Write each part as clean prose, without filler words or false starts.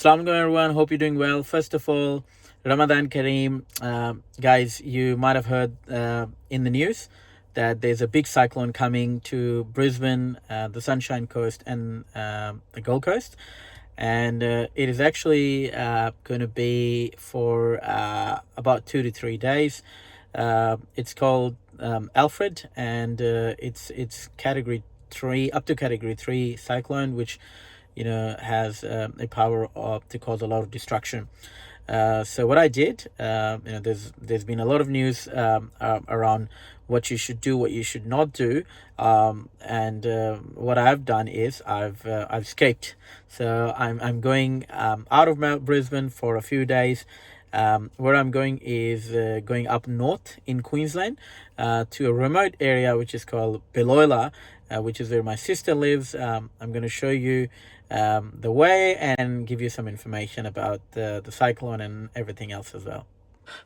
Assalamu alaikum everyone, hope you're doing well. First of all, Ramadan Kareem. Guys, you might have heard in the news that there's a big cyclone coming to Brisbane, the Sunshine Coast and the Gold Coast. And it is actually going to be for about 2 to 3 days. It's called Alfred, and it's category 3, up to category 3 cyclone, which has a power to cause a lot of destruction. So what I did, there's been a lot of news around what you should do, what you should not do, and what I've done is I've escaped. So I'm going out of Brisbane for a few days. Where I'm going is going up north in Queensland to a remote area which is called Biloela, which is where my sister lives. I'm going to show you the way and give you some information about the cyclone and everything else as well.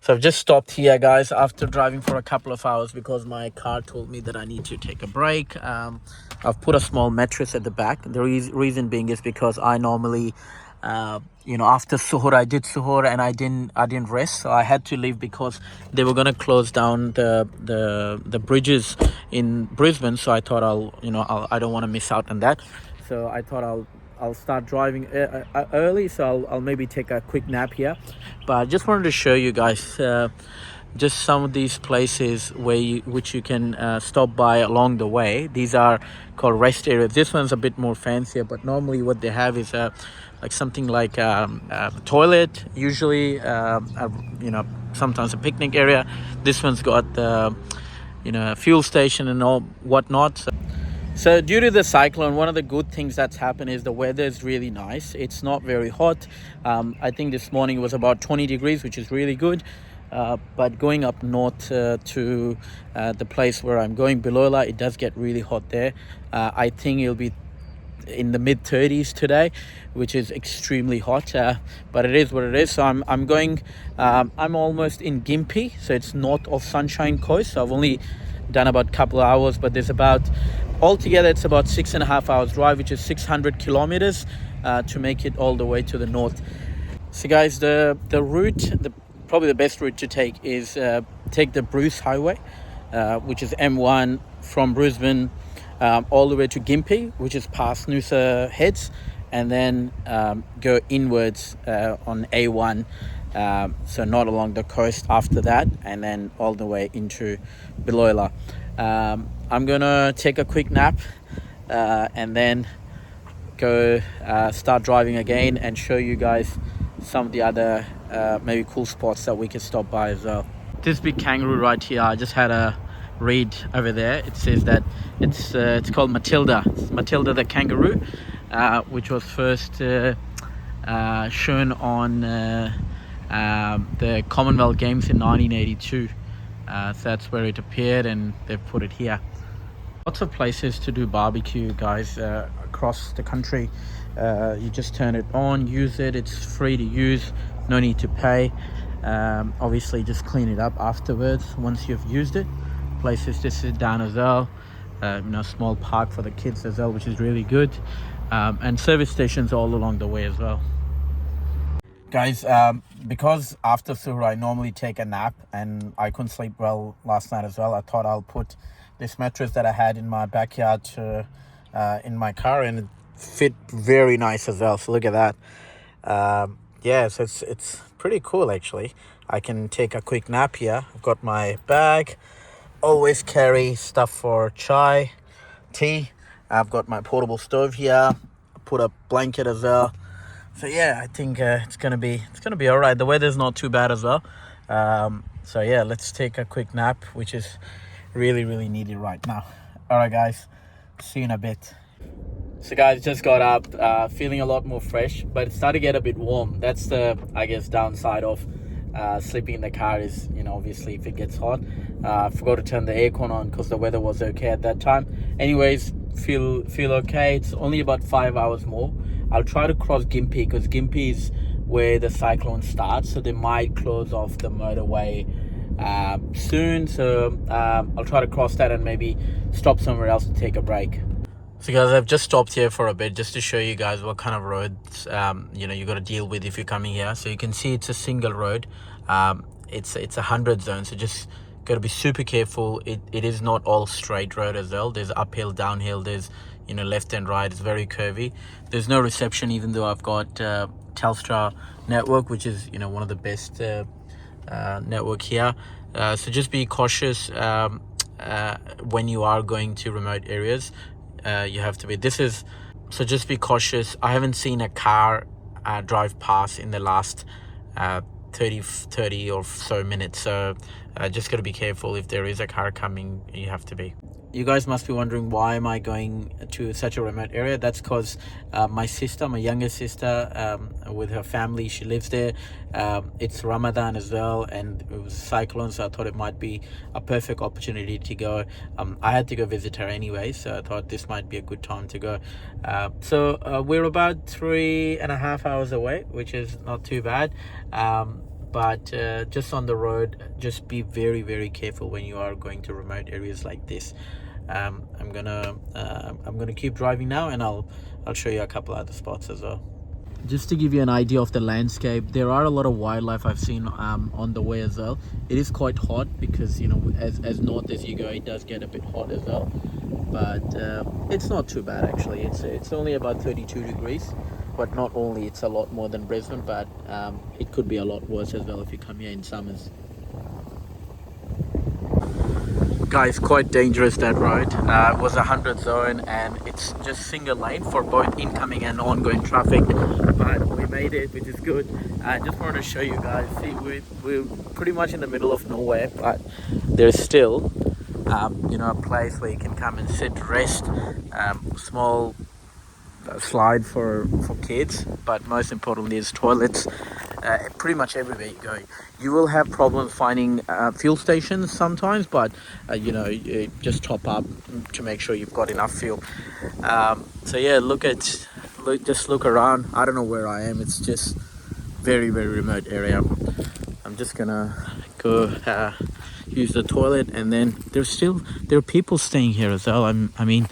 So I've just stopped here, guys, after driving for a couple of hours because my car told me that I need to take a break. I've put a small mattress at the back. The reason being is because I normally after suhoor I did suhoor and I didn't rest, so I had to leave because they were going to close down the bridges in Brisbane. So I thought I don't want to miss out on that, so I thought I'll start driving early, so I'll maybe take a quick nap here. But I just wanted to show you guys just some of these places which you can stop by along the way. These are called rest areas. This one's a bit more fancier, but normally what they have is like something like a toilet, usually sometimes a picnic area. This one's got a fuel station and all whatnot. So due to the cyclone, one of the good things that's happened is the weather is really nice. It's not very hot. I think this morning was about 20 degrees, which is really good. But going up north to the place where I'm going, Biloela, it does get really hot there. I think it'll be in the mid 30s today, which is extremely hot, but it is what it is. So I'm going, I'm almost in Gympie, so it's north of Sunshine Coast. So I've only done about a couple of hours, but there's altogether it's about 6.5 hours drive, which is 600 kilometers to make it all the way to the north. So guys, the route, probably the best route to take is take the Bruce Highway, which is M1 from Brisbane all the way to Gympie, which is past Noosa Heads, and then go inwards on A1, so not along the coast after that, and then all the way into Biloela. I'm gonna take a quick nap and then go start driving again and show you guys some of the other maybe cool spots that we can stop by as well. This big kangaroo right here, I just had a read over there. It says that it's called Matilda. It's Matilda the kangaroo, which was first shown on the Commonwealth Games in 1982. So that's where it appeared, and they've put it here. Lots of places to do barbecue, guys, across the country. You just turn it on, use it. It's free to use, no need to pay. Obviously just clean it up afterwards once you've used it. Places to sit down as well, small park for the kids as well, which is really good, and service stations all along the way as well. Guys, because after suhoor I normally take a nap and I couldn't sleep well last night as well, I thought I'll put this mattress that I had in my backyard in my car, and it fit very nice as well. So look at that. So it's pretty cool actually. I can take a quick nap here. I've got my bag, always carry stuff for chai, tea. I've got my portable stove here, put a blanket as well. So yeah, I think it's gonna be all right. The weather's not too bad as well. So yeah, let's take a quick nap, which is really needed right now. All right guys, see you in a bit. So guys, just got up, feeling a lot more fresh, but it's starting to get a bit warm. That's the, I guess, downside of sleeping in the car is, obviously if it gets hot. I forgot to turn the aircon on because the weather was okay at that time. Anyways, feel okay. It's only about 5 hours more. I'll try to cross Gympie because Gympie is where the cyclone starts, so they might close off the motorway soon. So I'll try to cross that and maybe stop somewhere else to take a break. So guys, I've just stopped here for a bit just to show you guys what kind of roads you got to deal with if you're coming here. So you can see it's a single road. It's a 100 zone, so just got to be super careful. It is not all straight road as well. There's uphill, downhill, there's left and right. It's very curvy. There's no reception, even though I've got Telstra network, which is one of the best network here. So just be cautious when you are going to remote areas. You have to be. So just be cautious. I haven't seen a car drive past in the last 30 or so minutes, so just got to be careful. If there is a car coming, you have to be. You guys must be wondering, why am I going to such a remote area? That's because my younger sister, with her family, she lives there. It's Ramadan as well, and it was cyclone, so I thought it might be a perfect opportunity to go. I had to go visit her anyway, so I thought this might be a good time to go. So we're about 3.5 hours away, which is not too bad. But just on the road, just be very, very careful when you are going to remote areas like this. I'm gonna keep driving now, and I'll show you a couple other spots as well. Just to give you an idea of the landscape, there are a lot of wildlife I've seen on the way as well. It is quite hot because as north as you go, it does get a bit hot as well. But it's not too bad actually. It's only about 32 degrees. But not only, it's a lot more than Brisbane, but it could be a lot worse as well if you come here in summers. Guys, quite dangerous that road. It was a 100 zone, and it's just single lane for both incoming and ongoing traffic. But we made it, which is good. I just wanted to show you guys. See, we're pretty much in the middle of nowhere, but there's still a place where you can come and sit, rest, small slide for kids, but most importantly is toilets. Pretty much everywhere you go. You will have problems finding fuel stations sometimes, but you just top up to make sure you've got enough fuel. So yeah, just look around. I don't know where I am. It's just very, very remote area. I'm just gonna go use the toilet, and then there are people staying here as well. I mean,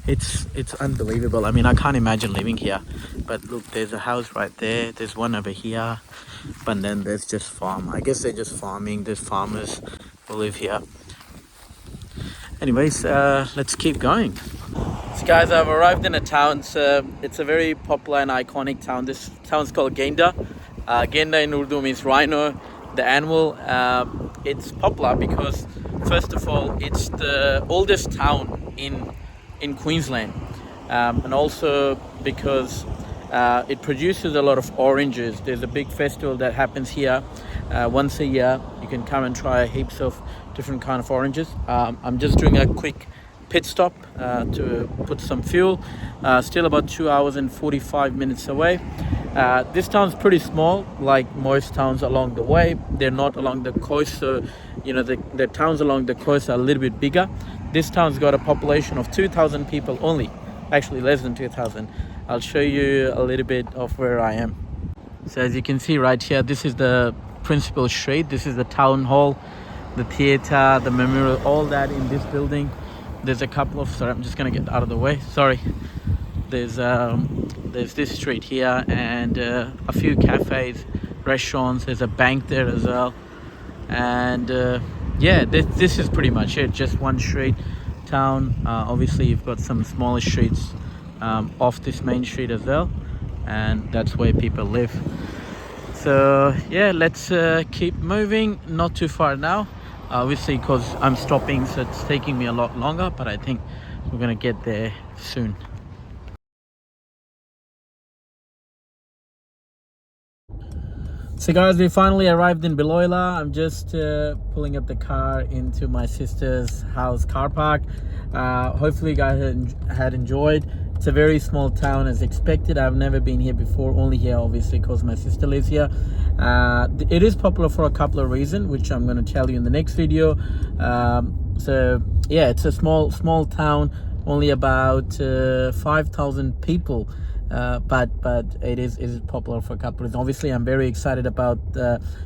it's unbelievable. I mean, I can't imagine living here. But look, there's a house right there. There's one over here. But then there's just farm. I guess they're just farming. There's farmers who live here. Anyways, let's keep going. So guys, I've arrived in a town. It's a very popular and iconic town. This town's called Gayndah. Gayndah in Urdu means rhino, the animal. It's popular because, first of all, it's the oldest town in Queensland, and also because it produces a lot of oranges. There's a big festival that happens here once a year. You can come and try heaps of different kind of oranges. I'm just doing a quick pit stop to put some fuel. Still about 2 hours and 45 minutes away. This town's pretty small, like most towns along the way. They're not along the coast, so the towns along the coast are a little bit bigger. This town's got a population of 2,000 people only, actually less than 2,000. I'll show you a little bit of where I am. So as you can see right here, this is the principal street. This is the town hall, the theater, the memorial, all that in this building. There's a couple of, sorry, I'm just gonna get out of the way, sorry. There's this street here, and a few cafes, restaurants. There's a bank there as well. And yeah, this is pretty much it. Just one street town. Obviously you've got some smaller streets off this main street as well, and that's where people live. So yeah, let's keep moving. Not too far now, obviously, because I'm stopping, so it's taking me a lot longer, but I think we're gonna get there soon. So guys, we finally arrived in Biloela. I'm just pulling up the car into my sister's house car park. Hopefully you guys had enjoyed. It's a very small town as expected. I've never been here before, only here obviously because my sister lives here. It is popular for a couple of reasons, which I'm going to tell you in the next video. So yeah, it's a small town, only about 5,000 people. but it is popular for a couple of reasons. Obviously, I'm very excited about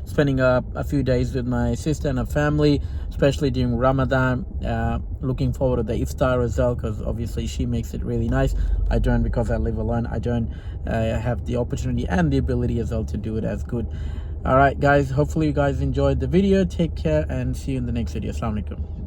spending a few days with my sister and her family, especially during Ramadan. Looking forward to the iftar as well, because obviously she makes it really nice. I don't, because I live alone, I don't have the opportunity and the ability as well to do it as good. All right, guys, hopefully you guys enjoyed the video. Take care and see you in the next video. Assalamu alaikum.